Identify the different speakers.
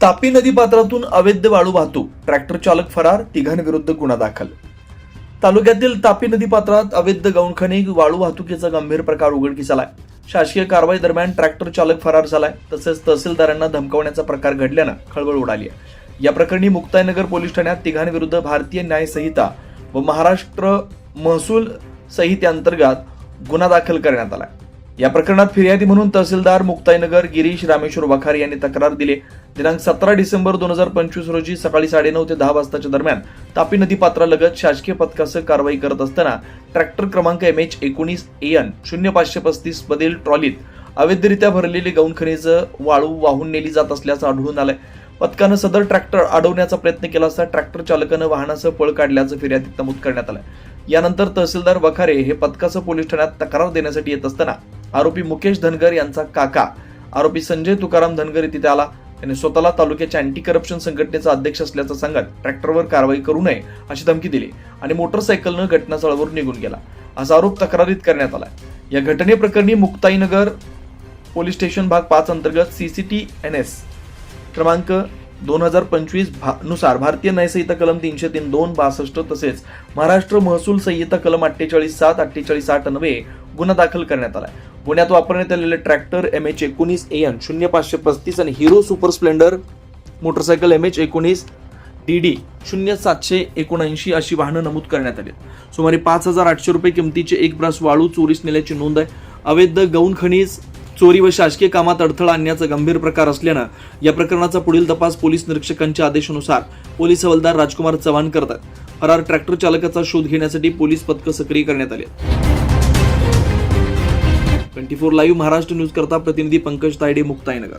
Speaker 1: तापी नदी पात्रातून अवैध वाळू वाहतूक, ट्रॅक्टर चालक फरार, तिघांविरुद्ध गुन्हा दाखल. तालुक्यातील तापी नदी पात्रात अवैध गौणखनी वाळू वाहतुकीचा गंभीर प्रकार उघडकीस आलाय. शासकीय कारवाई दरम्यान ट्रॅक्टर चालक फरार झालाय. तसेच तहसीलदारांना धमकावण्याचा प्रकार घडल्यानं खळबळ उडाली आहे. या प्रकरणी मुक्ताईनगर पोलीस ठाण्यात तिघांविरुद्ध भारतीय न्याय संहिता व महाराष्ट्र महसूल संहितेअंतर्गत गुन्हा दाखल करण्यात आलाय. या प्रकरणात फिर्यादी म्हणून तहसीलदार मुक्ताईनगर गिरीश रामेश्वर वखारे यांनी तक्रार दिली. दिनांक 17 डिसेंबर 2025 रोजी सकाळी 9:30 ते 10 वाजताच्या दरम्यान तापी नदी पात्रालगत शासकीय पथकासह कारवाई करत असताना ट्रॅक्टर क्रमांक MH19 AN 0535 मधील ट्रॉलीत अवैधरित्या भरलेली गौणखनिज वाळू वाहून नेली जात असल्याचं आढळून आलंय. पथकानं सदर ट्रॅक्टर अडवण्याचा प्रयत्न केला असता ट्रॅक्टर चालकानं वाहनासह पळ काढल्याचं फिर्यादीत नमूद करण्यात आलंय. यानंतर तहसीलदार वखारे हे पथकासह पोलीस ठाण्यात तक्रार देण्यासाठी येत असताना आरोपी मुकेश धनगर यांचा काका आरोपी संजय तुकाराम धनगर तिथे आला. त्याने स्वतःला तालुक्याच्या अँटी करप्शन संघटनेचा अध्यक्ष असल्याचं सांगत ट्रॅक्टरवर कारवाई करू नये अशी धमकी दिली आणि मोटरसायकलनं घटनास्थळावर निघून गेला असा आरोप तक्रारीत करण्यात आला. या घटनेप्रकरणी मुक्ताईनगर पोलीस स्टेशन भाग 5 अंतर्गत CCTNS क्रमांक 2025 नुसार भारतीय न्याय संहिता कलम 303(2)62 तसेच महाराष्ट्र महसूल संहिता कलम 48(7), 48(8) अन्वये गुन्हा दाखल करण्यात आला. गुन्ह्यात वापरण्यात आलेले ट्रॅक्टर MH19 AN 0535 आणि hero super Splendor motorcycle MH19 DD 0779 अशी वाहनं नमूद करण्यात आली. सुमारे 5,800 रुपये किमतीचे एक ब्रास वाळू चोरीस नेल्याची नोंद आहे. अवैध गौण खनिज चोरी व शासकीय कामात अडथळा आणण्याचा गंभीर प्रकार असल्यानं या प्रकरणाचा पुढील तपास पोलीस निरीक्षकांच्या आदेशानुसार पोलीस हवालदार राजकुमार चव्हाण करतात. फरार ट्रॅक्टर चालकाचा शोध घेण्यासाठी पोलीस पथकं सक्रिय करण्यात आली. 24 लाईव्ह महाराष्ट्र न्यूज करता प्रतिनिधी पंकज तायडे, मुक्ताईनगर.